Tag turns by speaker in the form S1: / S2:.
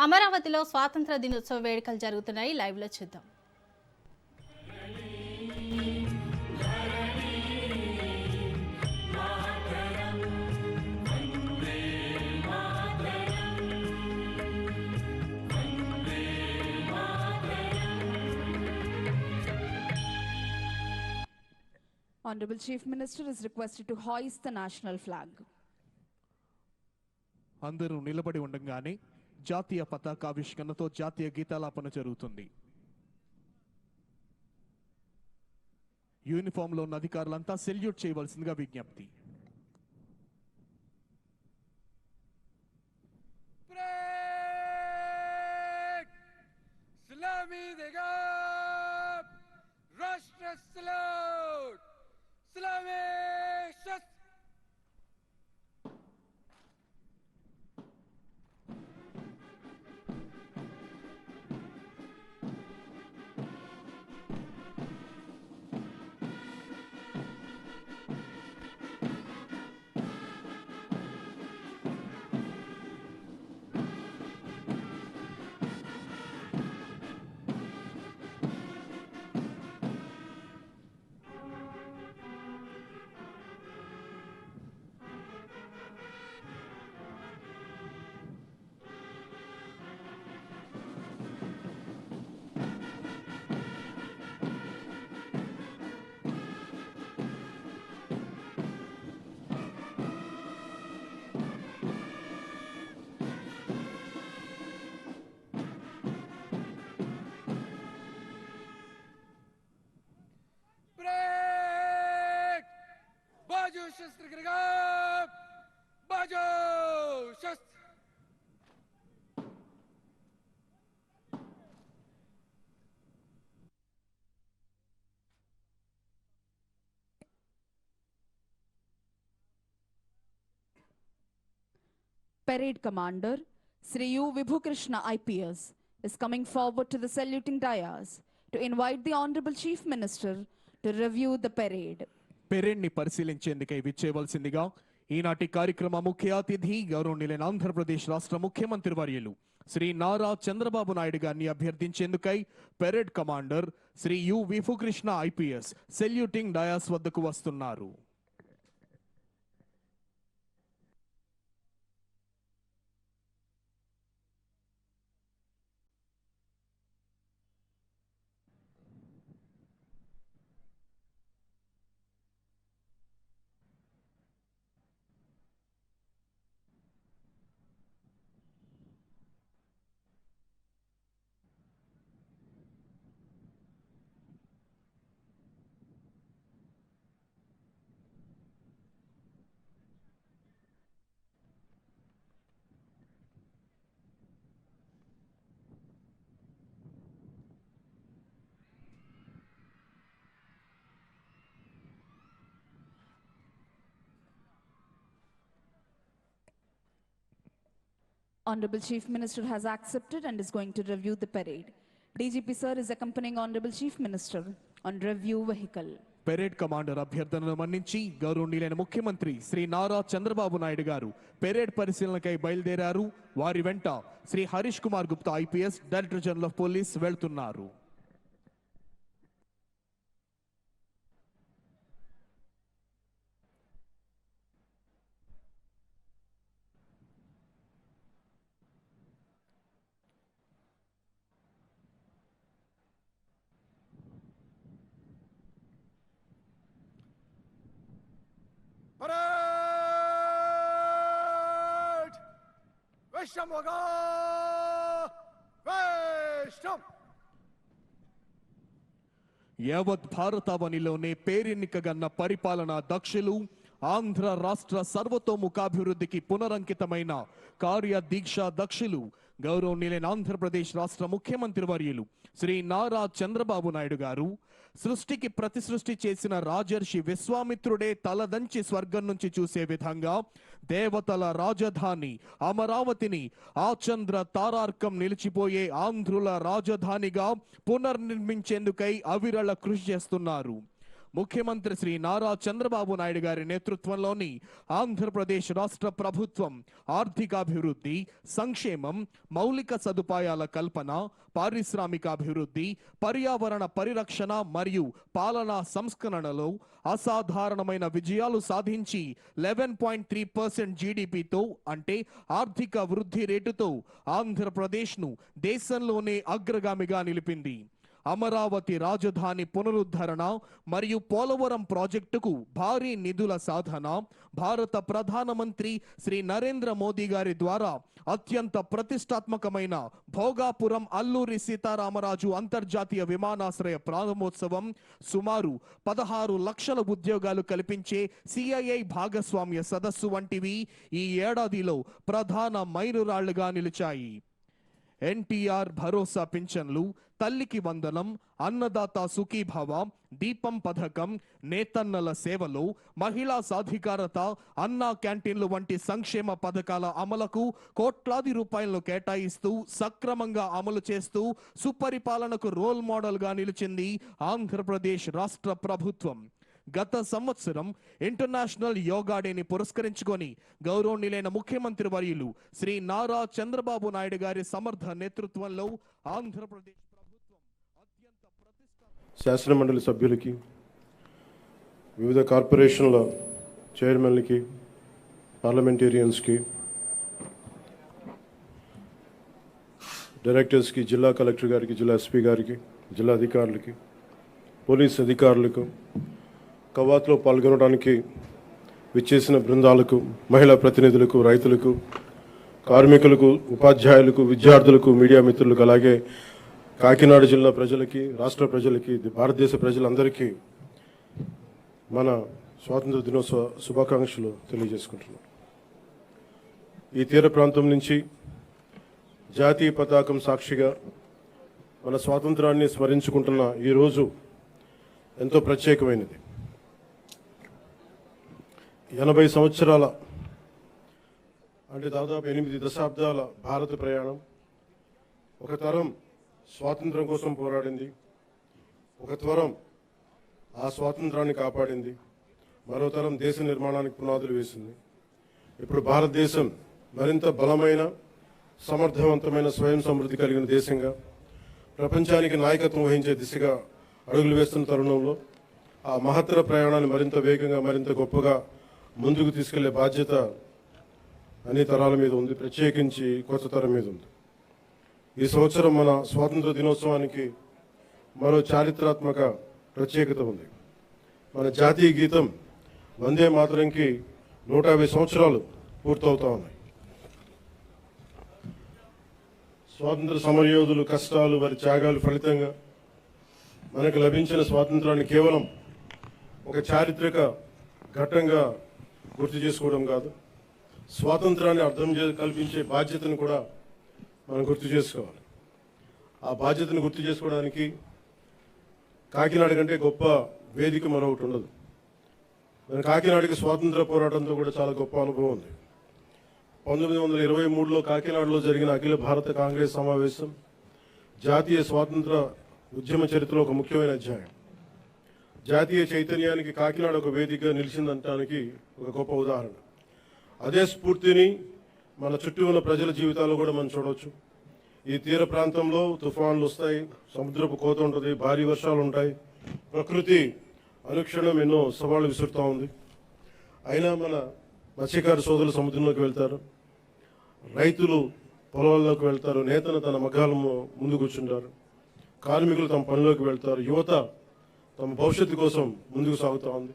S1: అమరావతిలో స్వాతంత్ర దినోత్సవ వేడుకలు జరుగుతున్నాయి. లైవ్ లో చూద్దాం.
S2: Honorable Chief Minister is requested to hoist the national flag.
S3: అందరూ నిలబడి ఉండగానే జాతీయ పతాకావిష్కరణతో జాతీయ గీతాలాపన జరుగుతుంది. యూనిఫామ్ లో ఉన్న అధికారులంతా సెల్యూట్ చేయవలసిందిగా విజ్ఞప్తి.
S2: Parade Commander Sri U. Vibhukrishna IPS is coming forward to the saluting dais to invite the Honorable Chief Minister to review the parade.
S3: Parade ని పరిశీలించేందుకై విచ్చేయవలసిందిగా ఈనాటి కార్యక్రమ ముఖ్య అతిథి గౌరవనీయులైన ఆంధ్రప్రదేశ్ రాష్ట్ర ముఖ్యమంత్రి వర్యులు శ్రీ నారా చంద్రబాబు నాయుడు గారిని అభ్యర్థించేందుకై parade commander Shri U Vibhukrishna IPS saluting dais వద్దకు వస్తున్నారు.
S2: Honorable Chief Minister has accepted and is going to review the parade. DGP sir is accompanying Honorable Chief Minister on review vehicle.
S3: Parade commander అభ్యర్థనను మన్నించి గౌరవనీయులైన ముఖ్యమంత్రి శ్రీ నారా చంద్రబాబు నాయుడు గారు పెరేడ్ పరిశీలనకై బయలుదేరారు. వారి వెంట Shri Harish Kumar Gupta IPS director general of police వెళ్తున్నారు. యావత్ భారతావనిలోనే పేరెన్నికగన్న పరిపాలనా దక్షులు, ఆంధ్ర రాష్ట్ర సర్వతోముఖాభివృద్ధికి పునరంకితమైన కార్యదీక్షా దక్షులు గౌరవనీయులైన ఆంధ్రప్రదేశ్ రాష్ట్ర ముఖ్యమంత్రి వర్యులు శ్రీ నారా చంద్రబాబు నాయుడు గారు సృష్టికి ప్రతి సృష్టి చేసిన రాజర్షి విశ్వామిత్రుడే తలదంచి స్వర్గం నుంచి చూసే విధంగా దేవతల రాజధాని అమరావతిని ఆచంద్ర తారార్కం నిలిచిపోయే ఆంధ్రుల రాజధానిగా పునర్నిర్మించేందుకై అవిరళ కృషి చేస్తున్నారు. ముఖ్యమంత్రి శ్రీ నారా చంద్రబాబు నాయుడు గారి నేతృత్వంలోని ఆంధ్రప్రదేశ్ రాష్ట్ర ప్రభుత్వం ఆర్థికాభివృద్ధి, సంక్షేమం, మౌలిక సదుపాయాల కల్పన, పారిశ్రామికాభివృద్ధి, పర్యావరణ పరిరక్షణ మరియు పాలనా సంస్కరణలో అసాధారణమైన విజయాలు సాధించి 11.3% జీడిపితో అంటే ఆర్థిక వృద్ధి రేటుతో ఆంధ్రప్రదేశ్ను దేశంలోనే అగ్రగామిగా నిలిపింది. అమరావతి రాజధాని పునరుద్ధరణ మరియు పోలవరం ప్రాజెక్టుకు భారీ నిధుల సాధన భారత ప్రధానమంత్రి శ్రీ నరేంద్ర మోదీ గారి ద్వారా అత్యంత ప్రతిష్టాత్మకమైన భోగాపురం అల్లూరి సీతారామరాజు అంతర్జాతీయ విమానాశ్రయ ప్రారంభోత్సవం, సుమారు 16 లక్షల ఉద్యోగాలు కల్పించే సిఐఐ భాగస్వామ్య సదస్సు వంటివి ఈ ఏడాదిలో ప్రధాన మైలురాళ్లుగా నిలిచాయి. ఎన్టీఆర్ భరోసా పింఛన్లు, తల్లికి వందనం, అన్నదాత సుఖీభవ, దీపం పథకం, నేతన్నల సేవలు, మహిళా సాధికారత, అన్నా క్యాంటీన్లు వంటి సంక్షేమ పథకాల అమలుకు కోట్లాది రూపాయలను కేటాయిస్తూ సక్రమంగా అమలు చేస్తూ సుపరిపాలనకు రోల్ మోడల్గా నిలిచింది ఆంధ్రప్రదేశ్ రాష్ట్ర ప్రభుత్వం. గత సంవత్సరం ఇంటర్నేషనల్ యోగా డేని పురస్కరించుకొని గౌరవనీయులైన ముఖ్యమంత్రి వర్యులు శ్రీ నారా చంద్రబాబు నాయుడు గారి సమర్థ నేతృత్వంలో ఆంధ్రప్రదేశ్ ప్రభుత్వం అత్యంత
S4: శాసనమండలి సభ్యులకి, వివిధ కార్పొరేషన్ల చైర్మన్లకి, పార్లమెంటేరియన్స్కి, డైరెక్టర్స్కి, జిల్లా కలెక్టర్ గారికి, జిల్లా ఎస్పీ గారికి, జిల్లా అధికారులకి, పోలీస్ అధికారులకు, కవాతులో పాల్గొనడానికి విచ్చేసిన బృందాలకు, మహిళా ప్రతినిధులకు, రైతులకు, కార్మికులకు, ఉపాధ్యాయులకు, విద్యార్థులకు, మీడియా మిత్రులకు, అలాగే కాకినాడ జిల్లా ప్రజలకి, రాష్ట్ర ప్రజలకి, భారతదేశ ప్రజలందరికీ మన స్వాతంత్ర దినోత్సవ శుభాకాంక్షలు తెలియజేసుకుంటున్నాం. ఈ తీర ప్రాంతం నుంచి జాతీయ పతాకం సాక్షిగా మన స్వాతంత్రాన్ని స్మరించుకుంటున్న ఈరోజు ఎంతో ప్రత్యేకమైనది. 80 సంవత్సరాల అంటే దాదాపు 8 దశాబ్దాల భారత ప్రయాణం. ఒక తరం స్వాతంత్రం కోసం పోరాడింది, ఒక తరం ఆ స్వాతంత్రాన్ని కాపాడింది, మరో తరం దేశ నిర్మాణానికి పునాదులు వేసింది. ఇప్పుడు భారతదేశం మరింత బలమైన, సమర్థవంతమైన, స్వయం సమృద్ధి కలిగిన దేశంగా ప్రపంచానికి నాయకత్వం వహించే దిశగా అడుగులు వేస్తున్న తరుణంలో ఆ మహత్తర ప్రయాణాన్ని మరింత వేగంగా, మరింత గొప్పగా ముందుకు తీసుకెళ్లే బాధ్యత అన్ని తరాల మీద ఉంది, ప్రత్యేకించి కొత్త తరం మీద ఉంది. ఈ సంవత్సరం మన స్వాతంత్ర దినోత్సవానికి మరో చారిత్రాత్మక ప్రత్యేకత ఉంది. మన జాతీయ గీతం వందే మాతరంకి 150 సంవత్సరాలు పూర్తవుతా ఉన్నాయి. స్వాతంత్ర సమరయోధులు కష్టాలు, వారి త్యాగాలు ఫలితంగా మనకు లభించిన స్వాతంత్రాన్ని కేవలం ఒక చారిత్రక ఘట్టంగా గుర్తు చేసుకోవడం కాదు, స్వాతంత్రాన్ని అర్థం కల్పించే బాధ్యతను కూడా మనం గుర్తు చేసుకోవాలి. ఆ బాధ్యతను గుర్తు చేసుకోవడానికి కాకినాడ కంటే గొప్ప వేదిక మరొకటి ఉండదు. మన కాకినాడకి స్వాతంత్ర పోరాటంతో కూడా చాలా గొప్ప అనుభవం ఉంది. 1923లో కాకినాడలో జరిగిన అఖిల భారత కాంగ్రెస్ సమావేశం జాతీయ స్వాతంత్ర ఉద్యమ చరిత్రలో ఒక ముఖ్యమైన అధ్యాయం. జాతీయ చైతన్యానికి కాకినాడ ఒక వేదికగా నిలిచిందనడానికి ఒక గొప్ప ఉదాహరణ. అదే స్ఫూర్తిని మన చుట్టూ ఉన్న ప్రజల జీవితాల్లో కూడా మనం చూడవచ్చు. ఈ తీర ప్రాంతంలో తుఫాన్లు వస్తాయి, సముద్రపు కోత ఉంటుంది, భారీ వర్షాలు ఉంటాయి, ప్రకృతి అనుక్షణం ఎన్నో సవాళ్లు విసురుతూ ఉంది. అయినా మన మత్స్యకార సోదరులు సముద్రంలోకి వెళ్తారు, రైతులు పొలాల్లోకి వెళ్తారు, నేతలు తన మగ్గాల ముందు కూర్చుంటారు, కార్మికులు తమ పనిలోకి వెళ్తారు, యువత తమ భవిష్యత్తు కోసం ముందుకు సాగుతూ ఉంది.